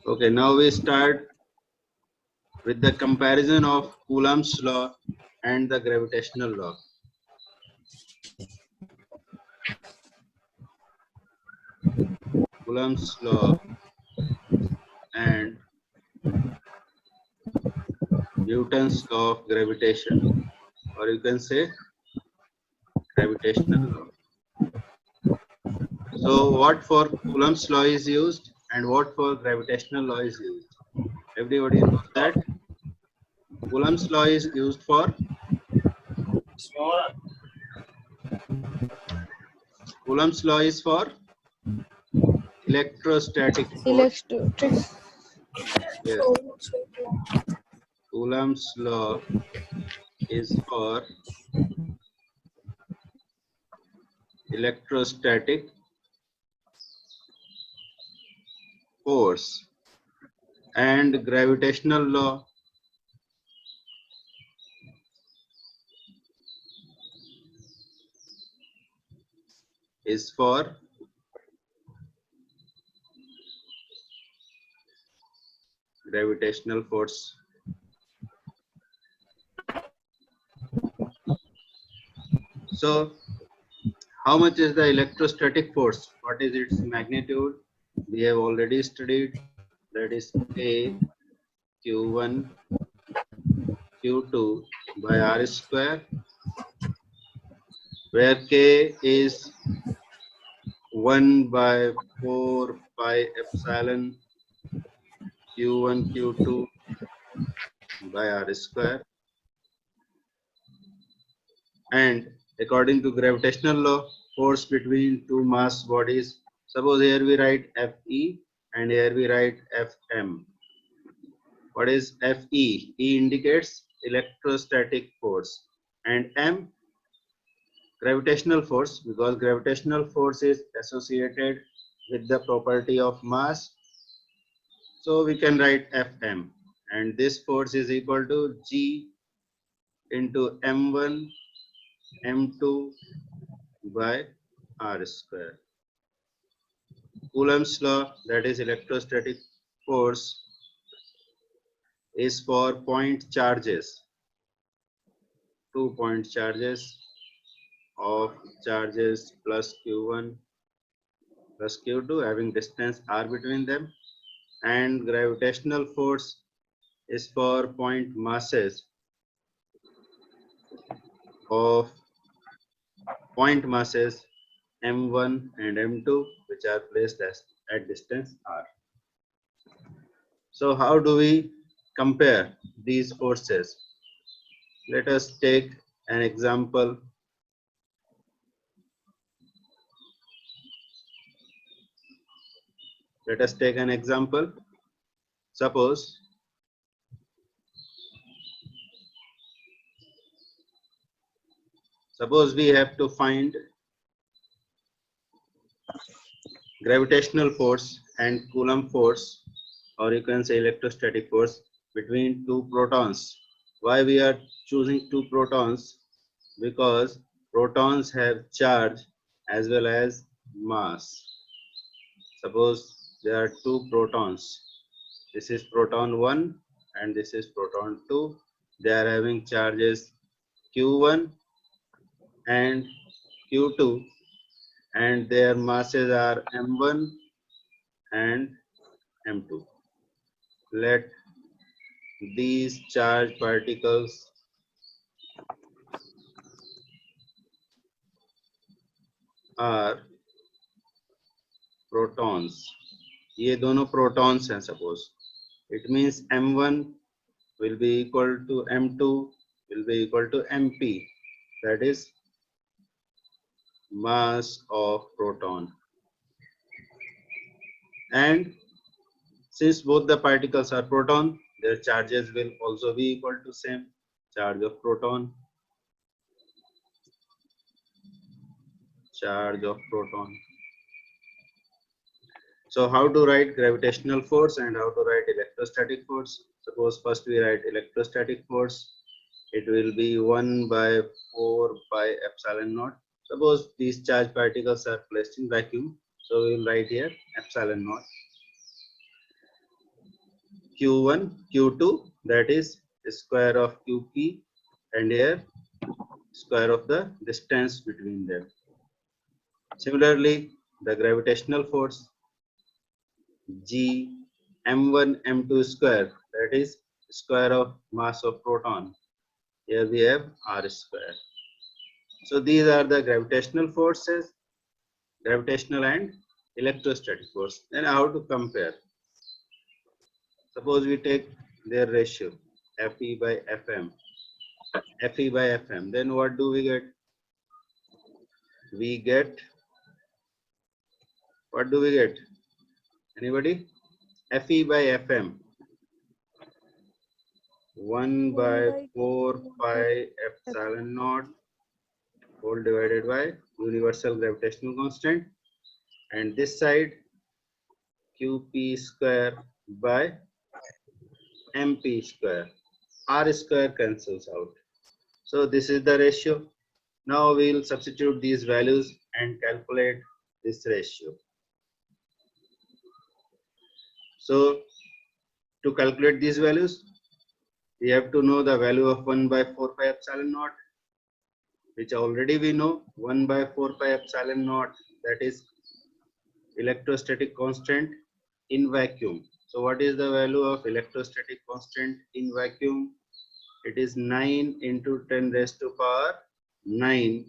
Okay, now we start with the comparison of Coulomb's law and the gravitational law. Coulomb's law and Newton's law of gravitation, or you can say gravitational law. So what for Coulomb's law is used and what for gravitational law is used? Everybody knows that Coulomb's law is used for Coulomb's law is for electrostatic force. Yes. Coulomb's law is for electrostatic force, and gravitational law is for gravitational force. So how much is the electrostatic force? What is its magnitude? We have already studied. That is A Q1 Q2 by R square, where K is 1 by 4 pi epsilon Q1 Q2 by R square. And according to gravitational law, force between two mass bodies. Suppose here we write Fe and here we write Fm. What is Fe? E indicates electrostatic force, and M gravitational force, because gravitational force is associated with the property of mass. So we can write Fm, and this force is equal to G into M1 M2 by R square. Coulomb's law, that is electrostatic force, is for point charges, 2 point charges of charges plus Q1 plus Q2 having distance r between them, and gravitational force is for point masses of M1 and M2 which are placed at distance r. So how do we compare these forces? Let us take an example. Let us take an example. Suppose we have to find gravitational force and Coulomb force, or you can say electrostatic force, between two protons. Why we are choosing two protons? Because protons have charge as well as mass. Suppose there are two protons. This is proton 1 and this is proton 2. They are having charges Q1 and Q2, and their masses are M1 and M2. Let these charged particles are protons. ये दोनों protons हैं suppose. It means M1 will be equal to M2 will be equal to MP. That is mass of proton. And since both the particles are proton, their charges will also be equal to same charge of proton. Charge of proton. So how to write gravitational force and how to write electrostatic force? Suppose first we write electrostatic force. It will be 1 by 4 pi epsilon naught. Suppose these charged particles are placed in vacuum. So we will write here epsilon naught. Q1, Q2, that is square of QP, and here square of the distance between them. Similarly, the gravitational force G m1 m2 square, that is square of mass of proton. Here we have r square. So these are the gravitational forces, gravitational and electrostatic force. Then how to compare? Suppose we take their ratio Fe by Fm. Fe by Fm. Then what do we get? We get, what do we get? Anybody? Fe by Fm. 1 by 4 pi epsilon naught whole divided by universal gravitational constant, and this side QP square by MP square. R square cancels out. So this is the ratio. Now we will substitute these values and calculate this ratio. So to calculate these values, we have to know the value of 1 by 4 pi epsilon naught, which already we know. 1 by 4 pi epsilon naught, that is electrostatic constant in vacuum. So what is the value of electrostatic constant in vacuum? It is 9 into 10 raised to power 9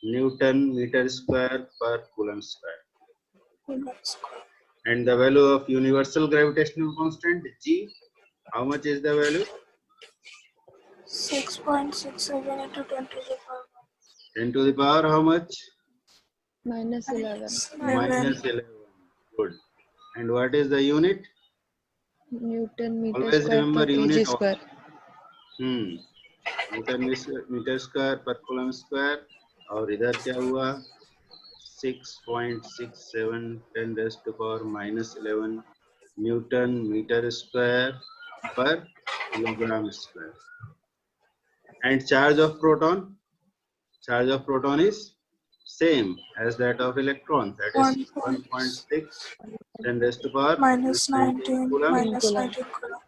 Newton meter square per Coulomb square. And the value of universal gravitational constant G, how much is the value? 6.67 into 10 to the power 10 to the power how much? Minus 11. Minus 11. Good. And what is the unit? Newton meter Always square remember per unit. kg square. Newton meter square per Coulomb square. और इधर क्या हुआ? 6.67 10 raised to power minus 11 Newton meter square per kilogram square. And charge of proton? Charge of proton is same as that of electron, that is 1.6 10 raised to power minus 19 coulomb. minus 19 coulomb.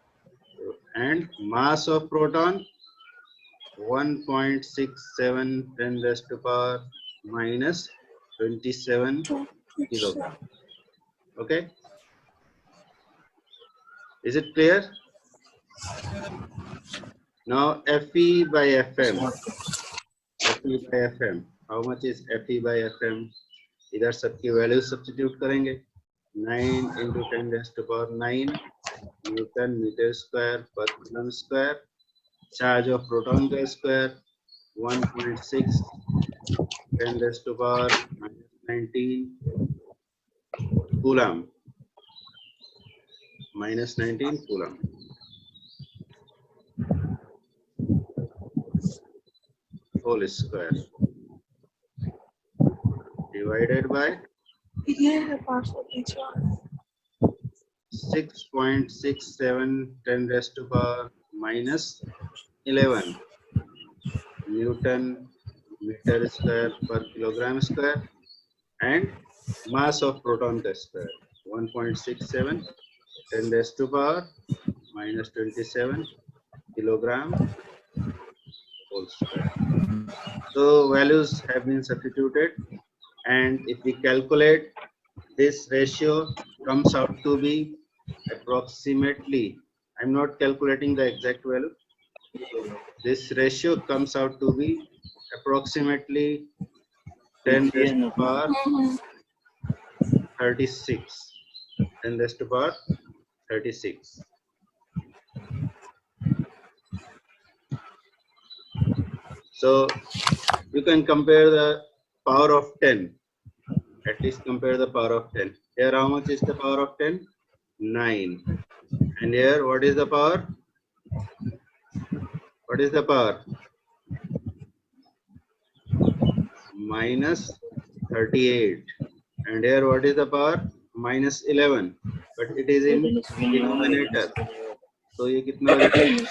And mass of proton 1.67 10 raised to power minus 27 kilogram. Okay, is it clear? Now Fe by Fm. Fe by Fm. How much is Fe by Fm? इधर सबकी value substitute करेंगे. 9 into 10 raised to power 9 Newton meter square per Coulomb square. Charge of proton का square 1.6 10 raised to power minus 19 Coulomb. Minus 19 Coulomb. Whole square divided by 6.67 10 raised to power minus 11 Newton meter square per kilogram square, and mass of proton ka square 1.67 10 raised to power minus 27 kilogram whole square. So values have been substituted, and if we calculate, this ratio comes out to be approximately, I'm not calculating the exact value, this ratio comes out to be approximately 10 raised to power 36. 10 raised to power 36. So you can compare the power of 10. At least compare the power of 10. Here how much is the power of 10? 9. And here what is the power? What is the power? Minus 38. And here what is the power? Minus 11. But it is in denominator. So ये कितना हो जाएगा?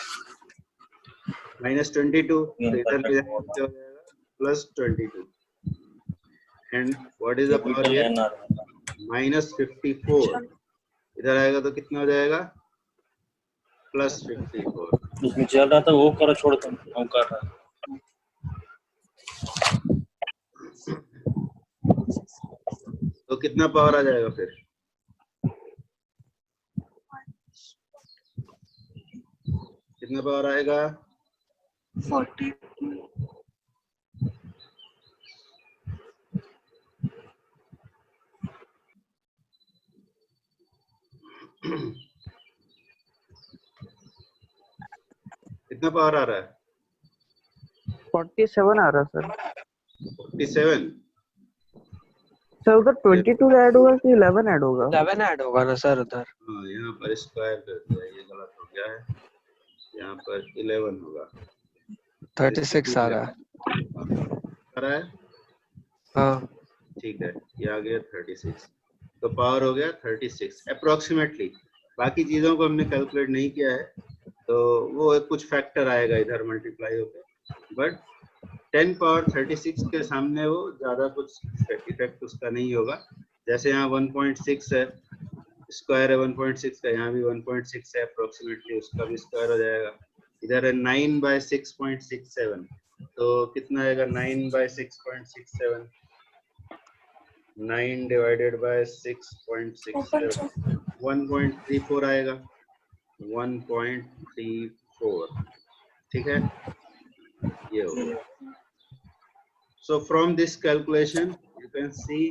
Minus 22. Plus 22. And what is the power here? Minus 54. इधर आएगा तो कितना हो जाएगा? प्लस 54। उसमें चल रहा था वो करो, छोड़ दो, हम कर रहा है। तो कितना पावर आ जाएगा फिर? कितना पावर आएगा? 40 कितना पावर आ रहा है? 47 आ रहा सर। 47। सर उधर 22 ऐड होगा कि 11 ऐड होगा? 11 ऐड होगा ना सर उधर। हाँ, यहाँ पर स्क्वायर कर दिया, ये गलत हो गया है। यहाँ पर 11 होगा। 36 आ रहा है। आ रहा है? हाँ ठीक है, ये आ गया 36। तो पावर हो गया 36 अप्रोक्सीमेटली। बाकी चीजों को हमने कैलकुलेट नहीं किया है, तो वो कुछ फैक्टर आएगा इधर मल्टीप्लाई होकर, बट 10 पावर 36 के सामने वो ज्यादा कुछ इफेक्ट उसका नहीं होगा। जैसे यहाँ 1.6 है, स्क्वायर है 1.6 का, यहाँ भी 1.6 है अप्रोक्सीमेटली, उसका भी स्क्वायर हो जाएगा। इधर है 9/6.67, तो कितना आएगा 9/6.67? 9 डिवाइडेड बाय 6.67, 1.34 आएगा। 1.34, ठीक है, ये हो गया। So from this calculation, you can see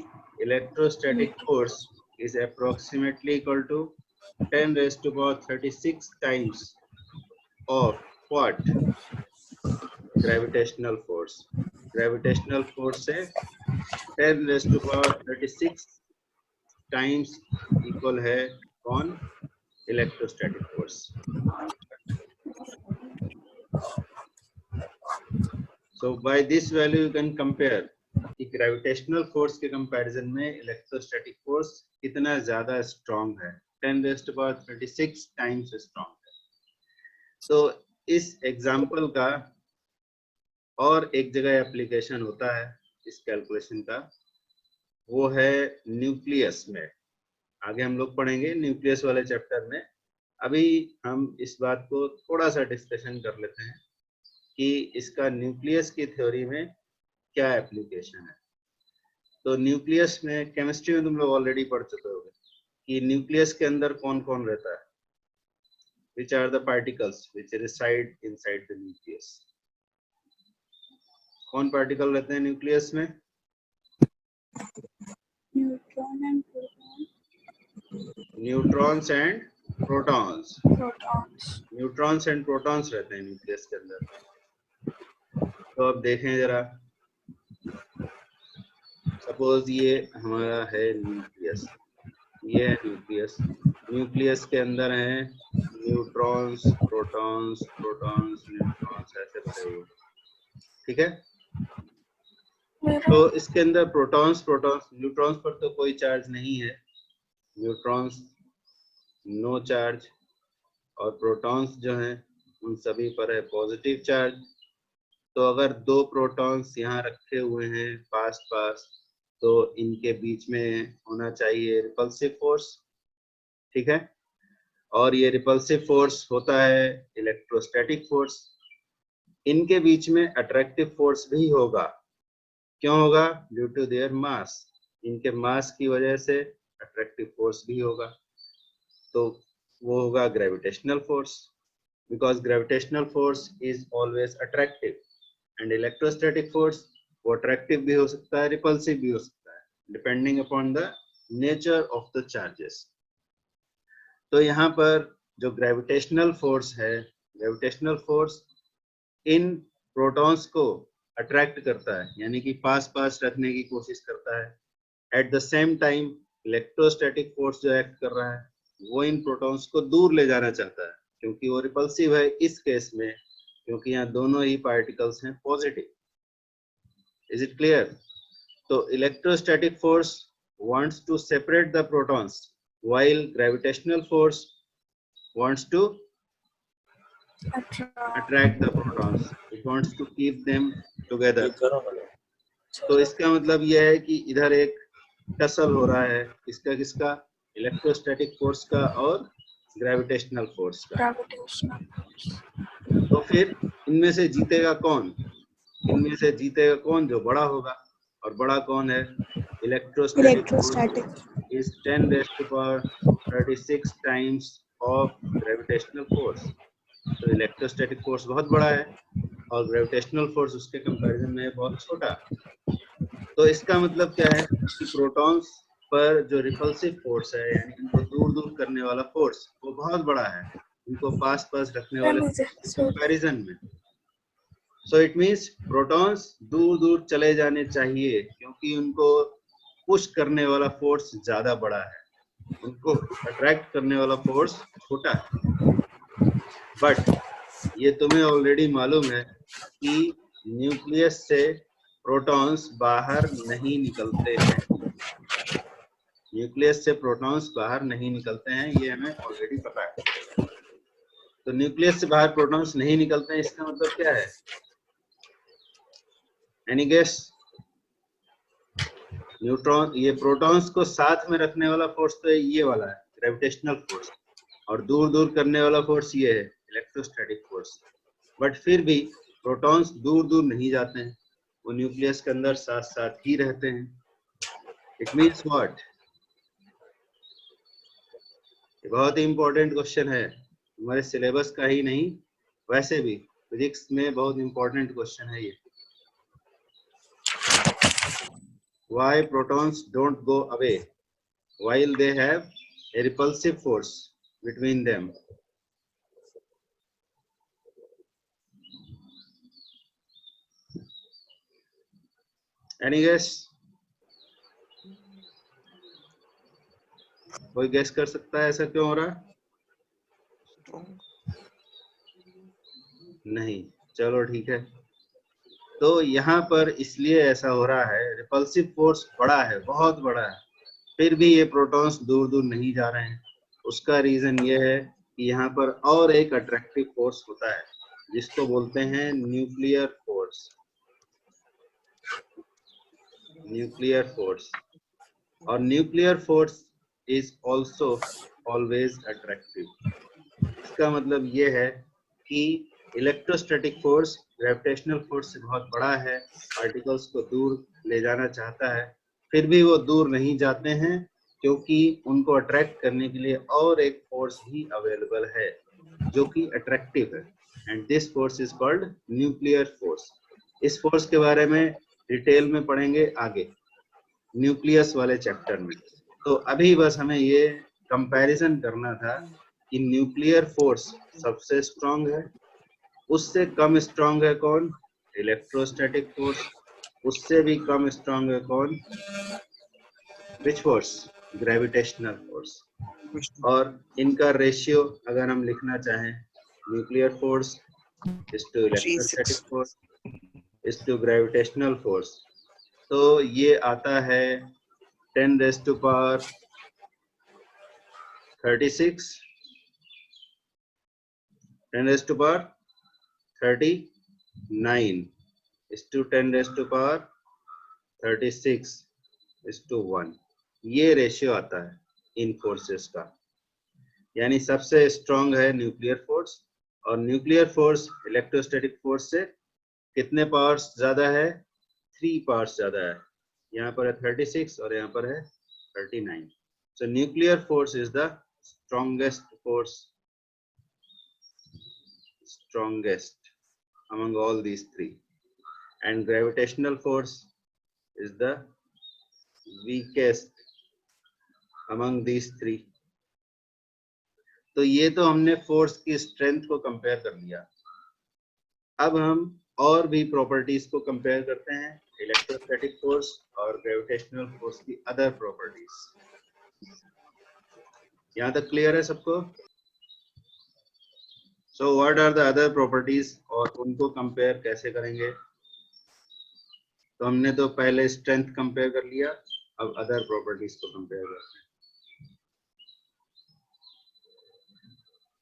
electrostatic force is approximately equal to 10 raised to power 36 times of what? Gravitational force. Gravitational force है 10 raised to power 36 times equal है कौन? Electrostatic force. So by this value you can compare कि gravitational force के comparison में electrostatic force कितना ज्यादा strong है। 10 raised to power 36 times strong है। तो इस एग्जांपल का और एक जगह एप्लीकेशन होता है इस कैलकुलेशन का, वो है न्यूक्लियस में। आगे हम लोग पढ़ेंगे न्यूक्लियस वाले चैप्टर में। अभी हम इस बात को थोड़ा सा डिस्कशन कर लेते हैं कि इसका न्यूक्लियस की थ्योरी में क्या एप्लीकेशन है। तो न्यूक्लियस में केमिस्ट्री में तुम लोग ऑलरेडी पढ़ चुके होगे कि न्यूक्लियस के अंदर कौन कौन रहता है। Which are the particles which reside inside the nucleus? कौन पार्टिकल रहते हैं न्यूक्लियस में? neutron and neutrons and protons. protons. Neutrons and protons रहते हैं न्यूक्लियस के अंदर। तो अब देखें जरा, सपोज ये हमारा है न्यूक्लियस, ये है न्यूक्लियस। न्यूक्लियस के अंदर है न्यूट्रॉन्स, प्रोटॉन्स, प्रोटॉन्स, न्यूट्रॉन्स, ऐसे भरे हुए, ठीक है। तो इसके अंदर प्रोटॉन्स, प्रोटॉन्स, न्यूट्रॉन्स पर तो कोई चार्ज नहीं है, न्यूट्रॉन्स नो चार्ज, और प्रोटॉन्स जो हैं उन सभी पर है पॉजिटिव चार्ज। तो अगर दो प्रोटॉन्स यहाँ रखे हुए हैं पास पास, तो इनके बीच में होना चाहिए रिपल्सिव फोर्स, ठीक है। और ये रिपल्सिव फोर्स होता है इलेक्ट्रोस्टैटिक फोर्स। इनके बीच में अट्रैक्टिव फोर्स भी होगा। क्यों होगा? Due to their mass. इनके मास की वजह से अट्रैक्टिव फोर्स भी होगा। तो वो होगा gravitational force, because gravitational force is always attractive. And electrostatic force वो अट्रैक्टिव भी हो सकता है, रिपल्सिव भी हो सकता है, depending upon the nature of the charges. तो यहाँ पर जो ग्रेविटेशनल फोर्स है, ग्रेविटेशनल फोर्स इन प्रोटॉन्स को अट्रैक्ट करता है, यानी कि पास पास रखने की कोशिश करता है। At the same time electrostatic force जो एक्ट कर रहा है वो इन प्रोटॉन्स को दूर ले जाना चाहता है, क्योंकि वो रिपल्सिव है इस केस में, क्योंकि यहाँ दोनों ही पार्टिकल्स हैं पॉजिटिव। Is it clear? तो electrostatic force wants to separate the protons, while gravitational force wants to attract the protons. It wants to keep them together. तो इसका मतलब यह है कि इधर एक टसल हो रहा है, इसका किसका? इलेक्ट्रोस्टैटिक फोर्स का और ग्रेविटेशनल फोर्स का। ग्रेविटेशनल तो फिर इनमें से जीतेगा कौन? इनमें से जीतेगा कौन जो बड़ा होगा, और बड़ा कौन है? Electrostatic electrostatic is 10 raised to power 36 times of gravitational force। तो इलेक्ट्रोस्टैटिक फोर्स बहुत बड़ा है और ग्रेविटेशनल फोर्स उसके कंपैरिजन में बहुत छोटा। तो इसका मतलब क्या है कि प्रोटॉन्स पर जो रिपल्सिव फोर्स है, यानी इनको दूर दूर करने वाला फोर्स, वो बहुत बड़ा है इनको पास पास रखने वाले कंपैरिजन में। सो इट मींस प्रोटॉन्स दूर दूर चले जाने चाहिए क्योंकि उनको पुश करने वाला फोर्स ज्यादा बड़ा है, उनको अट्रैक्ट करने वाला फोर्स छोटा है। बट ये तुम्हें ऑलरेडी मालूम है कि न्यूक्लियस से प्रोटॉन्स बाहर नहीं निकलते हैं। न्यूक्लियस से प्रोटॉन्स बाहर नहीं निकलते हैं, ये हमें ऑलरेडी पता है। तो न्यूक्लियस से बाहर प्रोटॉन्स नहीं निकलते हैं, इसका मतलब क्या है? Any guess? न्यूट्रॉन, ये प्रोटॉन्स को साथ में रखने वाला फोर्स तो ये वाला है ग्रेविटेशनल फोर्स, और दूर दूर करने वाला फोर्स ये है इलेक्ट्रोस्टैटिक फोर्स। बट फिर भी प्रोटॉन्स दूर दूर नहीं जाते हैं, वो न्यूक्लियस के अंदर साथ साथ ही रहते हैं। It means what? ये बहुत ही इंपॉर्टेंट क्वेश्चन है, हमारे सिलेबस का ही नहीं, वैसे भी फिजिक्स में बहुत इंपॉर्टेंट क्वेश्चन है ये। Why protons don't go away while they have a repulsive force between them? Any guess? कोई गेस कर सकता है ऐसा क्यों हो रहा है? नहीं, चलो ठीक है। तो यहाँ पर इसलिए ऐसा हो रहा है, रिपल्सिव फोर्स बड़ा है, बहुत बड़ा है, फिर भी ये प्रोटॉन्स दूर दूर नहीं जा रहे हैं। उसका रीजन ये है कि यहाँ पर और एक अट्रैक्टिव फोर्स होता है जिसको बोलते हैं न्यूक्लियर फोर्स। न्यूक्लियर फोर्स, और nuclear force is also always attractive. इसका मतलब ये है कि इलेक्ट्रोस्टैटिक फोर्स ग्रेविटेशनल फोर्स से बहुत बड़ा है, पार्टिकल्स को दूर ले जाना चाहता है, फिर भी वो दूर नहीं जाते हैं क्योंकि उनको अट्रैक्ट करने के लिए और एक फोर्स भी अवेलेबल है जो कि अट्रैक्टिव है, and this force is called nuclear force. इस फोर्स के बारे में डिटेल में पढ़ेंगे आगे न्यूक्लियस वाले चैप्टर में। तो अभी बस हमें ये कंपैरिजन करना था कि न्यूक्लियर फोर्स सबसे स्ट्रांग है, उससे कम स्ट्रांग है कौन? Electrostatic force. उससे भी कम स्ट्रांग है कौन? Which force? Gravitational force. और इनका रेशियो अगर हम लिखना चाहें, nuclear force is to electrostatic force is to gravitational force, तो ये आता है 10 raised to power 36, 10 raised to power 39 is to 10 raised to power 36 is to 1। ये रेशियो आता है इन फोर्सेस का, यानी सबसे स्ट्रांग है न्यूक्लियर फोर्स, और न्यूक्लियर फोर्स इलेक्ट्रोस्टैटिक फोर्स से कितने पावर्स ज्यादा है? 3 पावर्स ज्यादा है। यहाँ पर है 36 और यहाँ पर है 39। So nuclear force is the strongest among all these three, and gravitational force is the weakest among these three। तो ये तो हमने फोर्स की स्ट्रेंथ को कंपेयर कर लिया। अब हम और भी प्रॉपर्टीज को कंपेयर करते हैं, इलेक्ट्रोस्टैटिक फोर्स और ग्रेविटेशनल फोर्स की अदर प्रॉपर्टीज। यहाँ तक क्लियर है सबको? So what are the other properties, और उनको कंपेयर कैसे करेंगे? तो हमने तो पहले स्ट्रेंथ कंपेयर कर लिया, अब अदर प्रॉपर्टीज को कंपेयर करते हैं।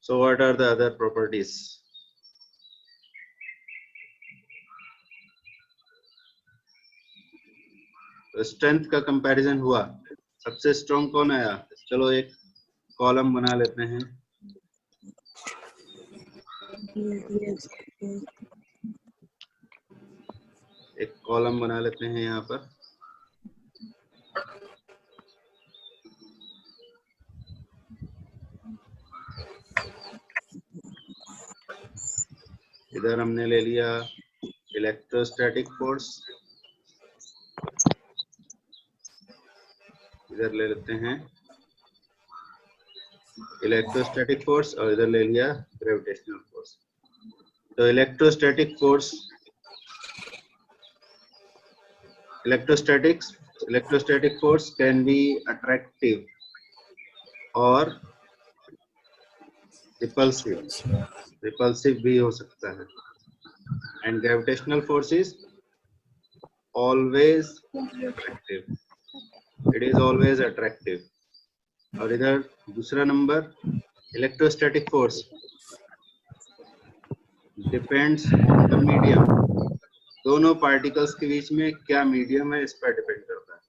So what are the other properties? तो स्ट्रेंथ का कंपैरिजन हुआ, सबसे स्ट्रॉन्ग कौन आया? चलो एक कॉलम बना लेते हैं, एक कॉलम बना लेते हैं यहाँ पर। इधर हमने ले लिया इलेक्ट्रोस्टैटिक फोर्स, इधर ले लेते हैं इलेक्ट्रोस्टैटिक फोर्स और इधर ले लिया ग्रेविटेशनल फोर्स। तो electrostatic force can be attractive और रिपल्सिव भी हो सकता है। And gravitational force is always attractive, it is always attractive. और इधर दूसरा number electrostatic force depends on the medium. दोनों पार्टिकल्स के बीच में क्या मीडियम है इस पर डिपेंड करता है।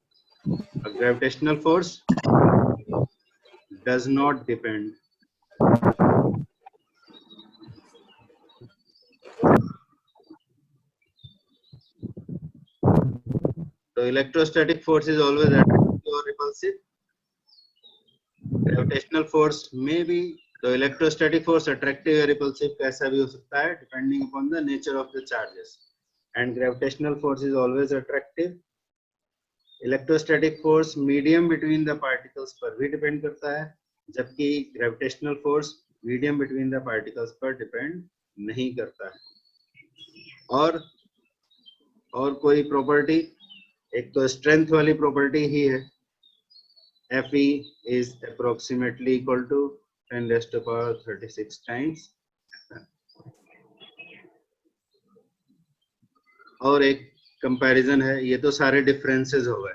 Gravitational force does not depend. So electrostatic force is always attractive or repulsive. Gravitational force may be, the electrostatic force attractive or repulsive कैसा भी हो सकता है depending upon the nature of the charges. And gravitational force is always attractive. Electrostatic force medium between the particles पर भी depend करता है, जबकि gravitational force medium between the particles पर depend नहीं करता है। और कोई प्रॉपर्टी, एक तो स्ट्रेंथ वाली प्रॉपर्टी ही है, Fe is approximately equal to 10⁻36 times। और एक कंपैरिजन है, ये तो सारे डिफरेंसेस हो गए,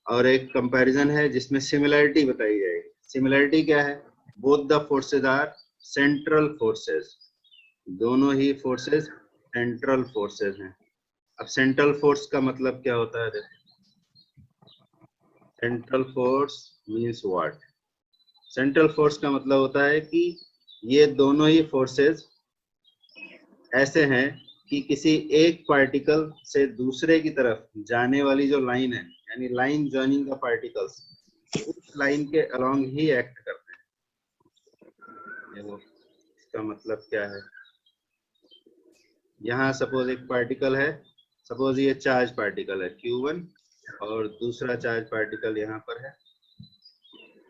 और एक कंपैरिजन है जिसमें सिमिलैरिटी बताई जाएगी। सिमिलैरिटी क्या है? Both the forces are central forces, दोनों ही फोर्सेस सेंट्रल फोर्सेस हैं। अब सेंट्रल फोर्स का मतलब क्या होता है? Central force means what? Central force का मतलब होता है कि ये दोनों ही फोर्सेस ऐसे हैं कि किसी एक पार्टिकल से दूसरे की तरफ जाने वाली जो लाइन है, यानी लाइन जॉइनिंग द पार्टिकल्स, उस लाइन के अलोंग ही एक्ट करते हैं। देखो इसका मतलब क्या है? यहाँ सपोज एक पार्टिकल है, सपोज ये चार्ज पार्टिकल है Q1 और दूसरा चार्ज पार्टिकल यहाँ पर है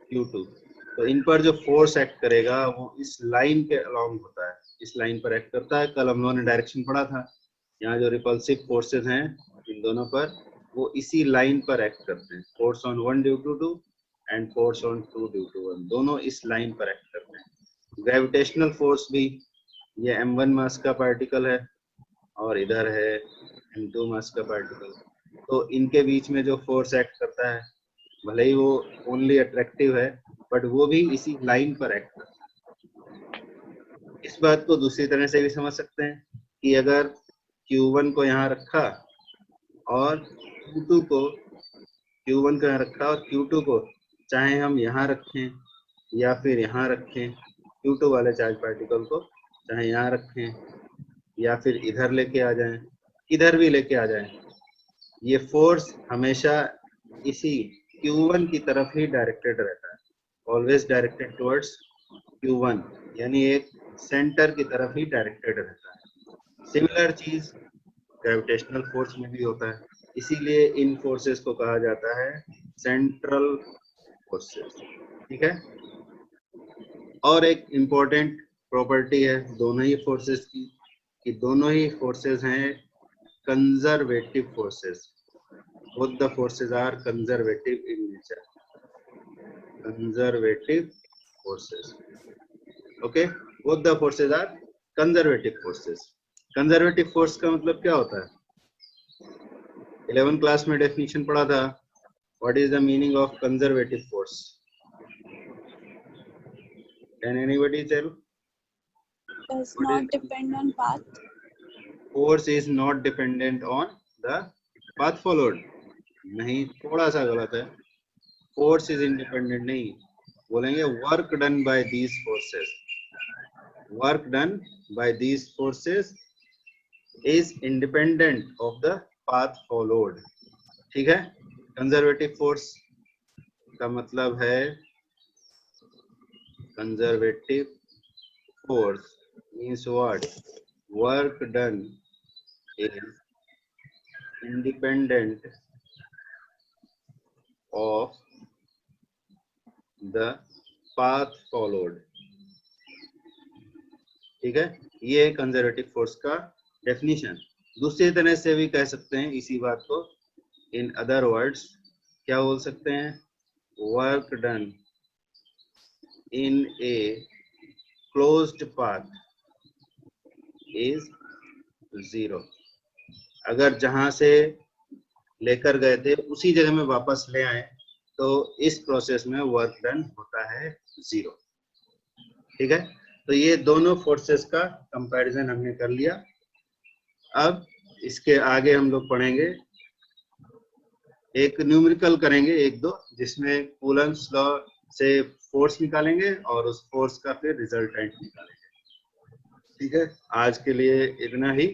Q2। तो इन पर जो फोर्स एक्ट करेगा वो इस लाइन के अलोंग होता है, इस लाइन पर एक्ट करता है। कल हम लोगों ने डायरेक्शन पढ़ा था, यहाँ जो रिपल्सिव फोर्सेस हैं इन दोनों पर, वो इसी लाइन पर एक्ट करते हैं। Force on 1 due to 2 and force on 2 due to 1, दोनों इस लाइन पर एक्ट करते हैं। ग्रेविटेशनल फोर्स भी, ये m1 मास का पार्टिकल है और इधर है m2 मास का पार्टिकल, तो इनके बीच में जो फोर्स एक्ट करता है, भले ही वो ओनली अट्रैक्टिव है, बट वो भी इसी लाइन पर एक्ट करता है। इस बात को दूसरी तरह से भी समझ सकते हैं कि अगर Q1 को यहाँ रखा और Q2 को चाहे हम यहाँ रखें या फिर यहाँ रखें, Q2 वाले चार्ज पार्टिकल को चाहे यहाँ रखें या फिर इधर लेके आ जाएं, इधर भी लेके आ जाएं, ये फोर्स हमेशा इसी Q1 की तरफ ही डायरेक्टेड रहता है, ऑलवेज डायरेक्टेड टुवर्ड्स Q1, यानी एक सेंटर की तरफ ही डायरेक्टेड रहता है। सिमिलर चीज ग्रेविटेशनल फोर्स में भी होता है, इसीलिए इन फोर्सेस को कहा जाता है सेंट्रल फोर्सेस। ठीक है। और एक इम्पोर्टेंट प्रॉपर्टी है दोनों ही फोर्सेस की, कि दोनों ही फोर्सेस हैं conservative forces. Both the forces are conservative in nature, conservative forces. Okay, both the forces are conservative forces. Conservative force का मतलब क्या होता है? 11th क्लास में डेफिनेशन पढ़ा था, what is the meaning of conservative force? Can anybody tell? Does not depend on path. Force is not dependent on the path followed. नहीं, थोड़ा सा गलत है। Force is independent नहीं, बोलेंगे work done by these forces. Work done by these forces is independent of the path followed. ठीक है, conservative force का मतलब है conservative force means what? Work done is independent of the path followed. ठीक है, ये कंजर्वेटिव फोर्स का definition. दूसरी तरह से भी कह सकते हैं इसी बात को, इन अदर वर्ड्स क्या बोल सकते हैं? Work done in a closed path is 0. अगर जहां से लेकर गए थे उसी जगह में वापस ले आए तो इस प्रोसेस में वर्क डन होता है 0। ठीक है, तो ये दोनों फोर्सेस का कंपैरिजन हमने कर लिया। अब इसके आगे हम लोग पढ़ेंगे, एक न्यूमेरिकल करेंगे एक दो, जिसमें कूलम्स लॉ से फोर्स निकालेंगे और उस फोर्स का फिर रिजल्टेंट निकालेंगे। ठीक है, आज के लिए इतना ही।